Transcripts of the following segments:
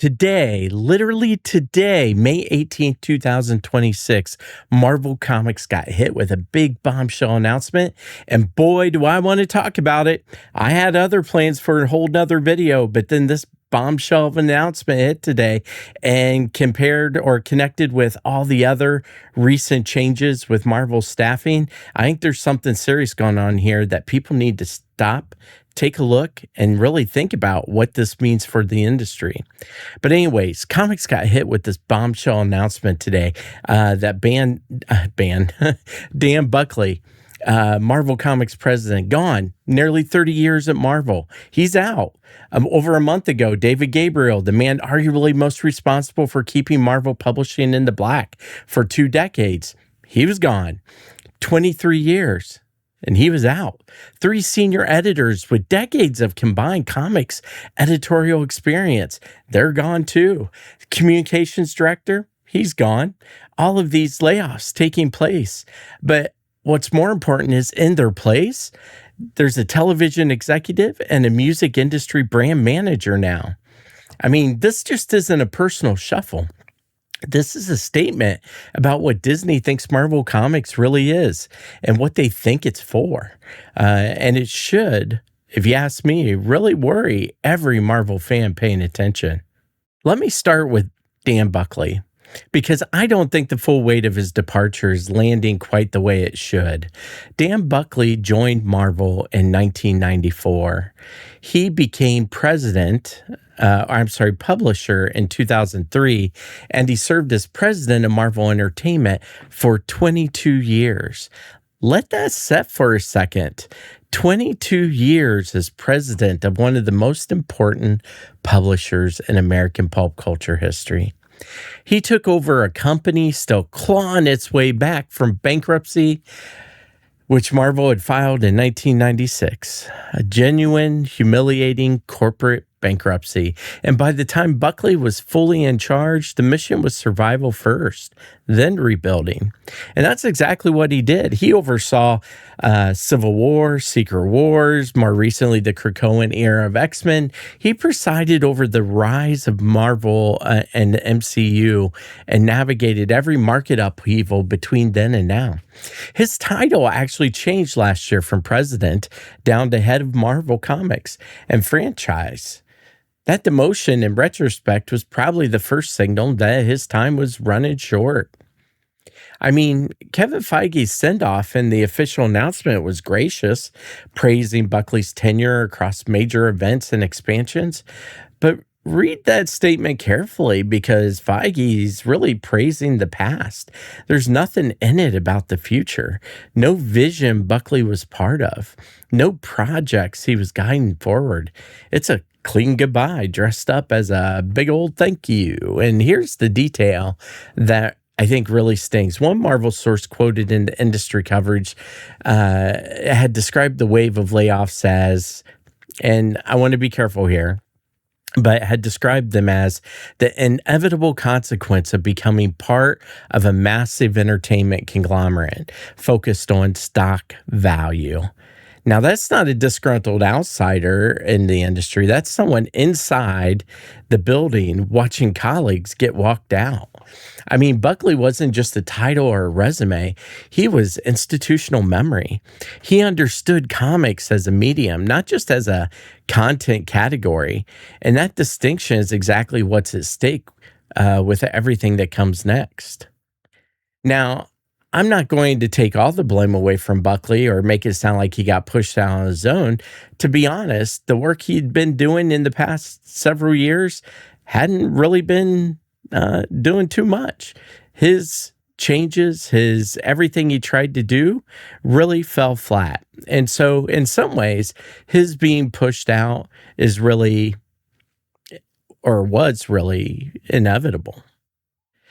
Today, literally today, May 18th, 2026, Marvel Comics got hit with a big bombshell announcement, and boy, do I want to talk about it. I had other plans for a whole nother video, but then this bombshell of announcement hit today, and compared or connected with all the other recent changes with Marvel staffing, I think there's something serious going on here that people need to stop, take a look, and really think about what this means for the industry. But anyways, comics got hit with this bombshell announcement today that Dan Buckley, Marvel Comics president, gone. Nearly 30 years at Marvel. He's out. Over a month ago, David Gabriel, the man arguably most responsible for keeping Marvel publishing in the black for 2 decades, he was gone. 23 years. And he was out. 3 senior editors with decades of combined comics editorial experience, they're gone too. Communications director, he's gone. All of these layoffs taking place. But what's more important is in their place, there's a television executive and a music industry brand manager now. I mean, this just isn't a personal shuffle. This is a statement about what Disney thinks Marvel Comics really is and what they think it's for. And it should, if you ask me, really worry every Marvel fan paying attention. Let me start with Dan Buckley, because I don't think the full weight of his departure is landing quite the way it should. Dan Buckley joined Marvel in 1994. He became publisher in 2003, and he served as president of Marvel Entertainment for 22 years. Let that set for a second. 22 years as president of one of the most important publishers in American pulp culture history. He took over a company still clawing its way back from bankruptcy, which Marvel had filed in 1996, a genuine, humiliating corporate bankruptcy. And by the time Buckley was fully in charge, the mission was survival first, then rebuilding. And that's exactly what he did. He oversaw Civil War, Secret Wars, more recently the Krakoan era of X-Men. He presided over the rise of Marvel and the MCU and navigated every market upheaval between then and now. His title actually changed last year from president down to head of Marvel Comics and franchise. That demotion, in retrospect, was probably the first signal that his time was running short. I mean, Kevin Feige's send-off in the official announcement was gracious, praising Buckley's tenure across major events and expansions. But read that statement carefully, because Feige's really praising the past. There's nothing in it about the future. No vision Buckley was part of. No projects he was guiding forward. It's a clean goodbye dressed up as a big old thank you. And here's the detail that I think really stings. One Marvel source quoted in the industry coverage had described the wave of layoffs as, and I want to be careful here, but had described them as the inevitable consequence of becoming part of a massive entertainment conglomerate focused on stock value. Now, that's not a disgruntled outsider in the industry. That's someone inside the building watching colleagues get walked out. I mean, Buckley wasn't just a title or a resume. He was institutional memory. He understood comics as a medium, not just as a content category. And that distinction is exactly what's at stake with everything that comes next. Now, I'm not going to take all the blame away from Buckley or make it sound like he got pushed out on his own. To be honest, the work he'd been doing in the past several years hadn't really been doing too much. His changes, his everything he tried to do really fell flat. And so in some ways, his being pushed out is really, or was really, inevitable.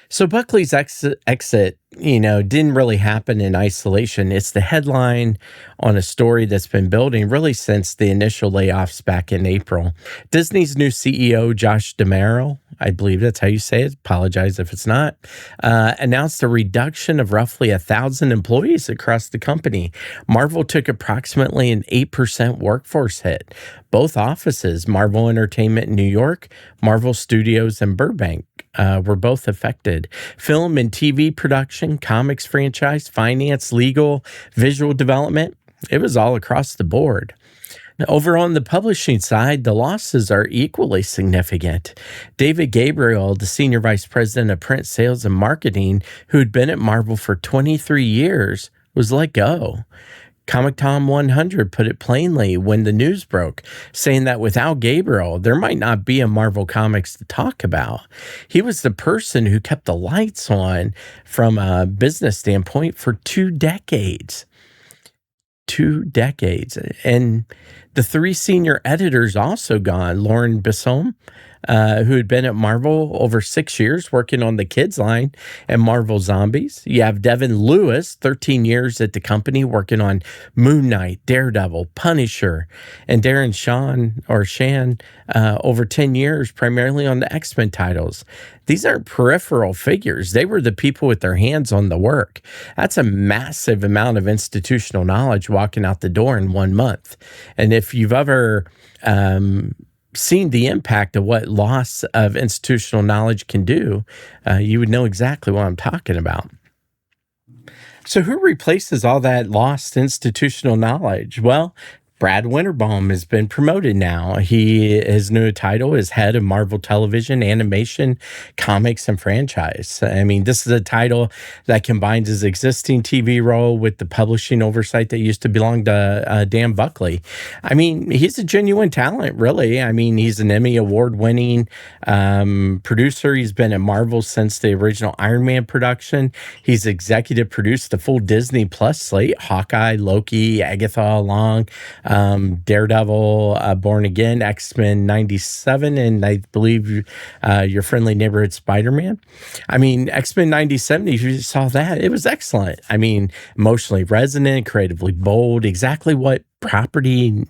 So Buckley's exit, didn't really happen in isolation. It's the headline on a story that's been building really since the initial layoffs back in April. Disney's new CEO, Josh D'Amaro, I believe that's how you say it. Apologize if it's not. Announced a reduction of roughly 1,000 employees across the company. Marvel took approximately an 8% workforce hit. Both offices, Marvel Entertainment in New York, Marvel Studios in Burbank, were both affected. Film and TV production, comics franchise, finance, legal, visual development, it was all across the board. Over on the publishing side, the losses are equally significant. David Gabriel, the senior vice president of print sales and marketing, who'd been at Marvel for 23 years, was let go. Comic Tom 100 put it plainly when the news broke, saying that without Gabriel, there might not be a Marvel Comics to talk about. He was the person who kept the lights on from a business standpoint for 2 decades. 2 decades. And the 3 senior editors also gone. Lauren Bissom, who had been at Marvel over 6 years working on the kids line and Marvel Zombies. You have Devin Lewis, 13 years at the company working on Moon Knight, Daredevil, Punisher, and Darren Shan, over 10 years primarily on the X-Men titles. These aren't peripheral figures. They were the people with their hands on the work. That's a massive amount of institutional knowledge walking out the door in 1 month. And if you've ever seen the impact of what loss of institutional knowledge can do, you would know exactly what I'm talking about. So who replaces all that lost institutional knowledge? Well, Brad Winterbaum has been promoted now. His new title is head of Marvel Television, Animation, Comics, and Franchise. I mean, this is a title that combines his existing TV role with the publishing oversight that used to belong to Dan Buckley. I mean, he's a genuine talent, really. I mean, he's an Emmy award-winning producer. He's been at Marvel since the original Iron Man production. He's executive produced the full Disney Plus slate, Hawkeye, Loki, Agatha All Along, Daredevil, Born Again, X-Men 97, and I believe Your Friendly Neighborhood Spider-Man. I mean, X-Men 97, if you saw that, it was excellent. I mean, emotionally resonant, creatively bold, exactly what property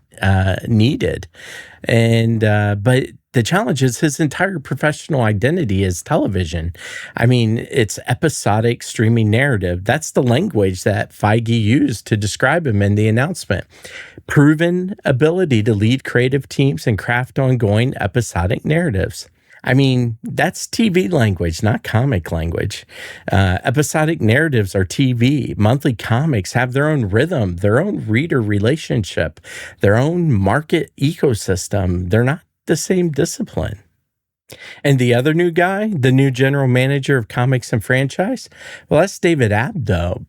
needed. And but the challenge is his entire professional identity is television. I mean, it's episodic streaming narrative. That's the language that Feige used to describe him in the announcement. Proven ability to lead creative teams and craft ongoing episodic narratives. I mean, that's TV language, not comic language. Episodic narratives are TV. Monthly comics have their own rhythm, their own reader relationship, their own market ecosystem. They're not the same discipline. And the other new guy, the new general manager of comics and franchise, well, that's David Abdo.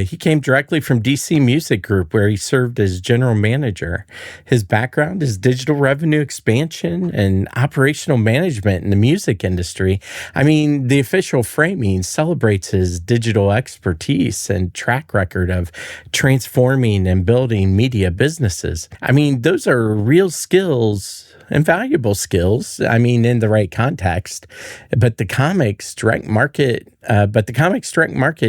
He came directly from DC Music Group, where he served as general manager. His background is digital revenue expansion and operational management in the music industry. I mean, the official framing celebrates his digital expertise and track record of transforming and building media businesses. I mean, those are real skills and valuable skills, I mean, in the right context. But the comics direct market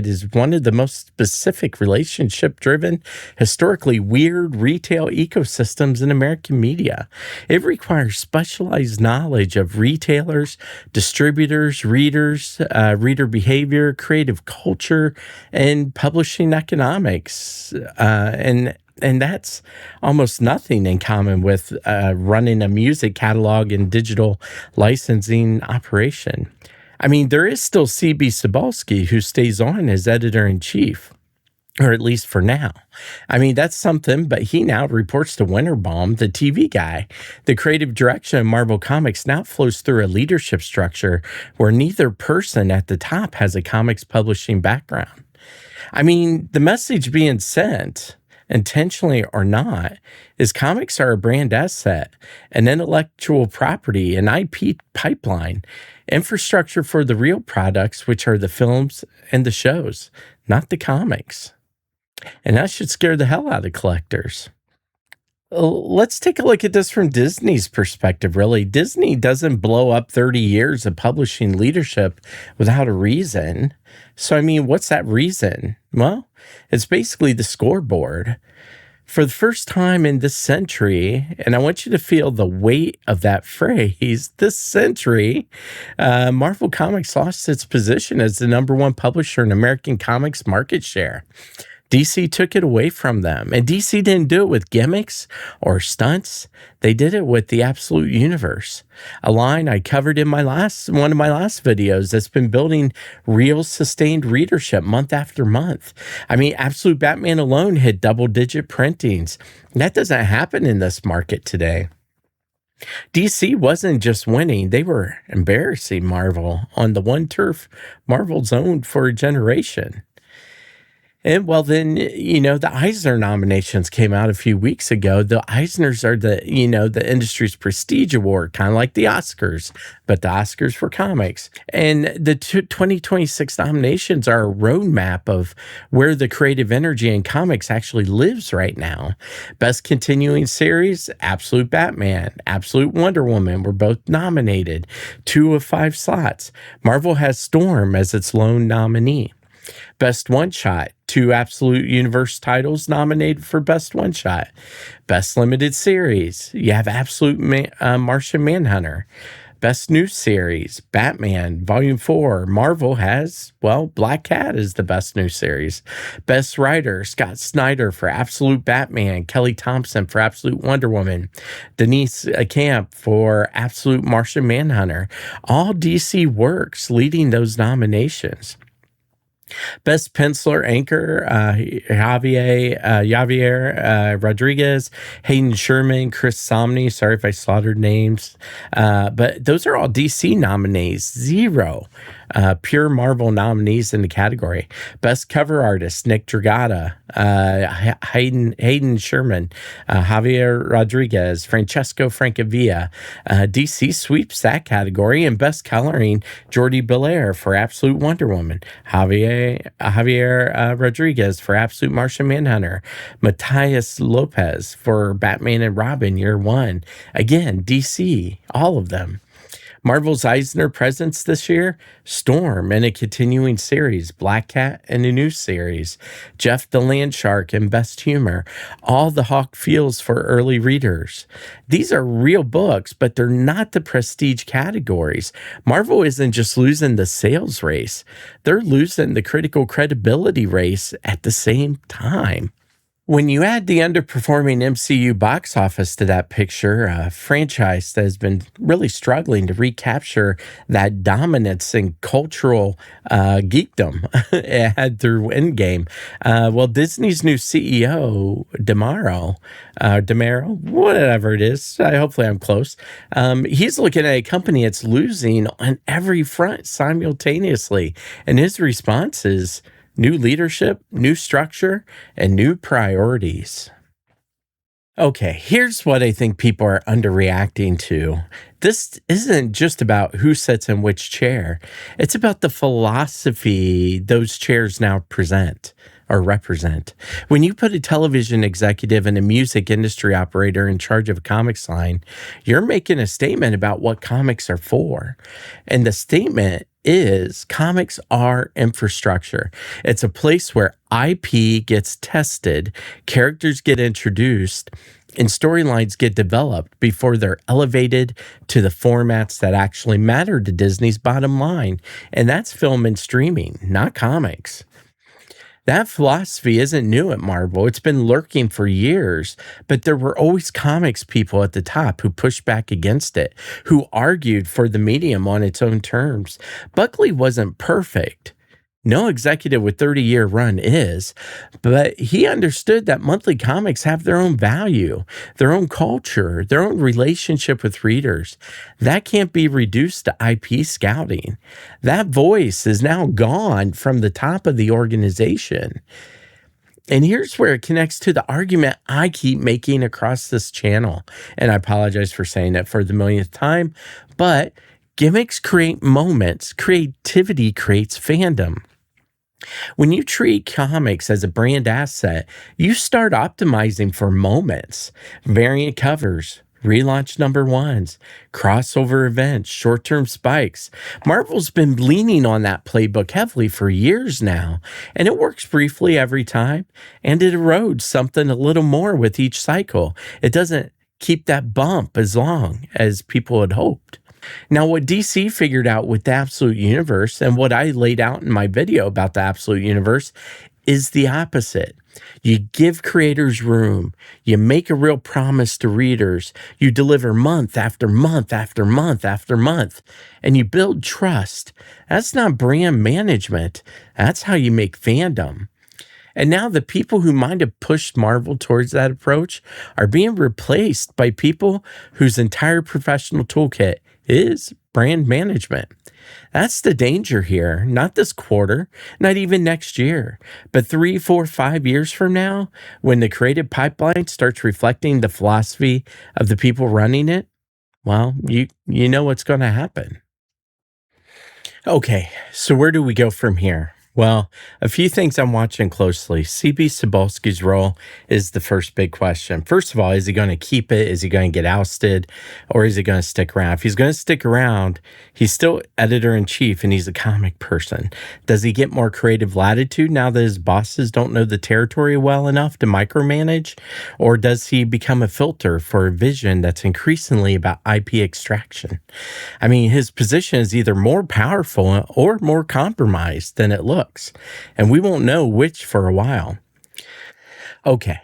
is one of the most specific relationship-driven, historically weird retail ecosystems in American media. It requires specialized knowledge of retailers, distributors, readers, reader behavior, creative culture, and publishing economics. And that's almost nothing in common with running a music catalog and digital licensing operation. I mean, there is still C.B. Cebulski, who stays on as editor-in-chief, or at least for now. I mean, that's something, but he now reports to Winterbaum, the TV guy. The creative direction of Marvel Comics now flows through a leadership structure where neither person at the top has a comics publishing background. I mean, the message being sent, intentionally or not, is comics are a brand asset, an intellectual property, an IP pipeline, infrastructure for the real products, which are the films and the shows, not the comics. And that should scare the hell out of collectors. Let's take a look at this from Disney's perspective, really. Disney doesn't blow up 30 years of publishing leadership without a reason. So, I mean, what's that reason? Well, it's basically the scoreboard. For the first time in this century, and I want you to feel the weight of that phrase, this century, Marvel Comics lost its position as the number one publisher in American comics market share. DC took it away from them, and DC didn't do it with gimmicks or stunts. They did it with the absolute universe, a line I covered in one of my last videos that's been building real sustained readership month after month. I mean, Absolute Batman alone hit double-digit printings. That doesn't happen in this market today. DC wasn't just winning, they were embarrassing Marvel on the one turf Marvel's owned for a generation. And well, then, the Eisner nominations came out a few weeks ago. The Eisners are the industry's prestige award, kind of like the Oscars, but the Oscars for comics. And the 2026 nominations are a roadmap of where the creative energy in comics actually lives right now. Best Continuing Series, Absolute Batman, Absolute Wonder Woman were both nominated, 2 of 5 slots. Marvel has Storm as its lone nominee. Best One Shot, 2 Absolute Universe titles nominated for Best One Shot. Best Limited Series, you have Absolute Martian Manhunter. Best New Series, Batman Volume 4. Marvel has, Black Cat is the best new series. Best Writer, Scott Snyder for Absolute Batman. Kelly Thompson for Absolute Wonder Woman. Denise Camp for Absolute Martian Manhunter. All DC works leading those nominations. Best Penciler Anchor, Javier Rodriguez, Hayden Sherman, Chris Somney. Sorry if I slaughtered names. But those are all DC nominees. 0 pure Marvel nominees in the category. Best Cover Artist, Nick Dragata, Hayden Sherman, Javier Rodriguez, Francesco Francavilla. DC sweeps that category. And Best Coloring, Jordi Belair for Absolute Wonder Woman. Javier Rodriguez for Absolute Martian Manhunter. Matthias Lopez for Batman and Robin Year One. Again, DC, all of them. Marvel's Eisner presence this year, Storm and a continuing series, Black Cat and a new series, Jeff the Land Shark and Best Humor, all the Hawk feels for early readers. These are real books, but they're not the prestige categories. Marvel isn't just losing the sales race, they're losing the critical credibility race at the same time. When you add the underperforming MCU box office to that picture, a franchise that has been really struggling to recapture that dominance and cultural geekdom it had through Endgame. Disney's new CEO, DeMaro, whatever it is, hopefully I'm close, he's looking at a company that's losing on every front simultaneously. And his response is, new leadership, new structure, and new priorities. Okay, here's what I think people are underreacting to. This isn't just about who sits in which chair. It's about the philosophy those chairs now present or represent. When you put a television executive and a music industry operator in charge of a comics line, you're making a statement about what comics are for. And the statement is comics are infrastructure. It's a place where IP gets tested, characters get introduced, and storylines get developed before they're elevated to the formats that actually matter to Disney's bottom line. And that's film and streaming, not comics. That philosophy isn't new at Marvel. It's been lurking for years, but there were always comics people at the top who pushed back against it, who argued for the medium on its own terms. Buckley wasn't perfect. No executive with 30-year run is, but he understood that monthly comics have their own value, their own culture, their own relationship with readers. That can't be reduced to IP scouting. That voice is now gone from the top of the organization. And here's where it connects to the argument I keep making across this channel. And I apologize for saying it for the millionth time, but gimmicks create moments. Creativity creates fandom. When you treat comics as a brand asset, you start optimizing for moments, variant covers, relaunch number ones, crossover events, short-term spikes. Marvel's been leaning on that playbook heavily for years now, and it works briefly every time, and it erodes something a little more with each cycle. It doesn't keep that bump as long as people had hoped. Now, what DC figured out with the Absolute Universe, and what I laid out in my video about the Absolute Universe, is the opposite. You give creators room. You make a real promise to readers. You deliver month after month after month after month, and you build trust. That's not brand management. That's how you make fandom. And now the people who might have pushed Marvel towards that approach are being replaced by people whose entire professional toolkit is brand management. That's the danger here. Not this quarter, not even next year, but 3, 4, 5 years from now, when the creative pipeline starts reflecting the philosophy of the people running it, well, you know what's going to happen. Okay, so where do we go from here? Well, a few things I'm watching closely. CB Cebulski's role is the first big question. First of all, is he going to keep it? Is he going to get ousted? Or is he going to stick around? If he's going to stick around, he's still editor-in-chief and he's a comic person. Does he get more creative latitude now that his bosses don't know the territory well enough to micromanage? Or does he become a filter for a vision that's increasingly about IP extraction? I mean, his position is either more powerful or more compromised than it looks. And we won't know which for a while. Okay,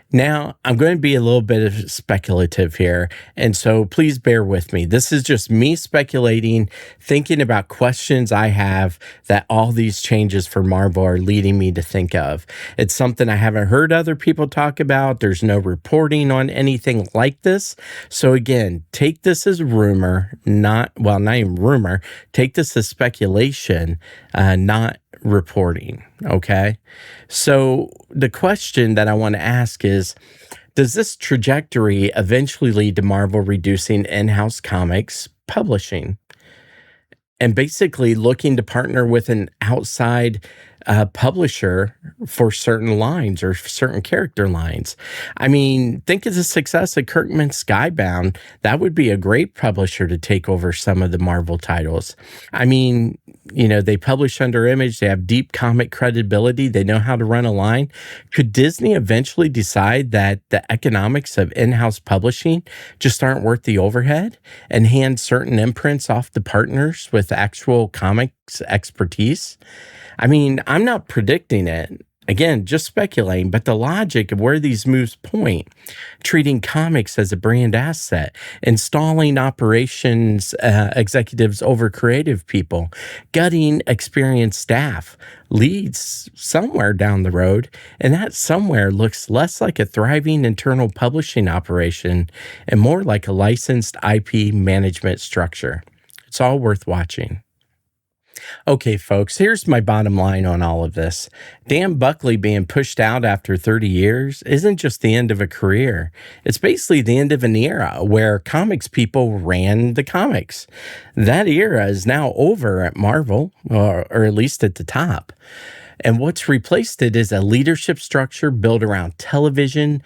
now I'm going to be a little bit of speculative here, and so please bear with me. This is just me speculating, thinking about questions I have that all these changes for Marvel are leading me to think of. It's something I haven't heard other people talk about. There's no reporting on anything like this. So again, take this as rumor, not even rumor. Take this as speculation, not reporting. Okay. So the question that I want to ask is, does this trajectory eventually lead to Marvel reducing in-house comics publishing and basically looking to partner with an outside publisher for certain lines or certain character lines? I mean, think of the success of Kirkman's Skybound. That would be a great publisher to take over some of the Marvel titles. I mean, you know, they publish under Image. They have deep comic credibility. They know how to run a line. Could Disney eventually decide that the economics of in-house publishing just aren't worth the overhead and hand certain imprints off to partners with actual comics expertise? I mean, I'm not predicting it. Again, just speculating, but the logic of where these moves point, treating comics as a brand asset, installing operations executives over creative people, gutting experienced staff, leads somewhere down the road, and that somewhere looks less like a thriving internal publishing operation and more like a licensed IP management structure. It's all worth watching. Okay, folks, here's my bottom line on all of this. Dan Buckley being pushed out after 30 years isn't just the end of a career. It's basically the end of an era where comics people ran the comics. That era is now over at Marvel, or at least at the top. And what's replaced it is a leadership structure built around television,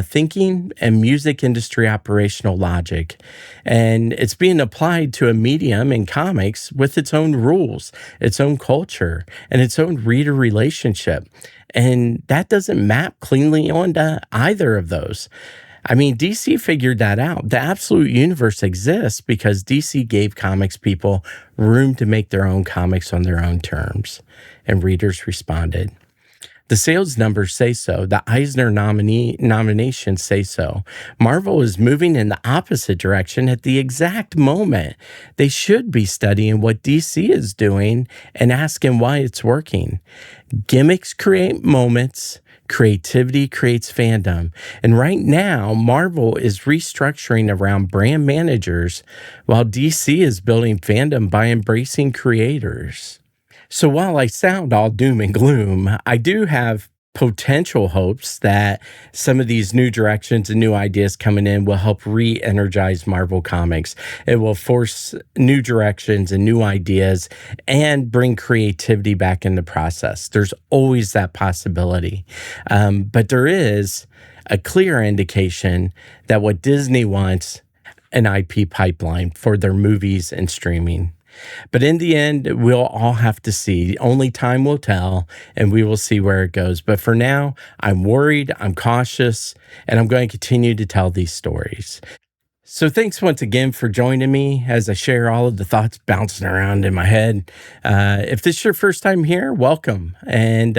thinking and music industry operational logic. And it's being applied to a medium in comics with its own rules, its own culture, and its own reader relationship. And that doesn't map cleanly onto either of those. I mean, DC figured that out. The Absolute Universe exists because DC gave comics people room to make their own comics on their own terms, and readers responded. The sales numbers say so. The Eisner nominations say so. Marvel is moving in the opposite direction at the exact moment they should be studying what DC is doing and asking why it's working. Gimmicks create moments. Creativity creates fandom. And right now, Marvel is restructuring around brand managers while DC is building fandom by embracing creators. So while I sound all doom and gloom, I do have potential hopes that some of these new directions and new ideas coming in will help re-energize Marvel Comics. It will force new directions and new ideas and bring creativity back in the process. There's always that possibility. But there is a clear indication that what Disney wants an IP pipeline for their movies and streaming. But in the end, we'll all have to see. Only time will tell, and we will see where it goes. But for now, I'm worried, I'm cautious, and I'm going to continue to tell these stories. So thanks once again for joining me as I share all of the thoughts bouncing around in my head. If this is your first time here, welcome. And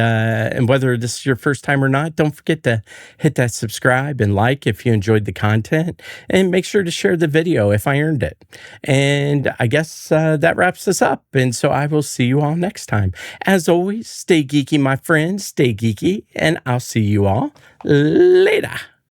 whether this is your first time or not, don't forget to hit that subscribe and like if you enjoyed the content. And make sure to share the video if I earned it. And I guess that wraps us up. And so I will see you all next time. As always, stay geeky, my friends. Stay geeky. And I'll see you all later.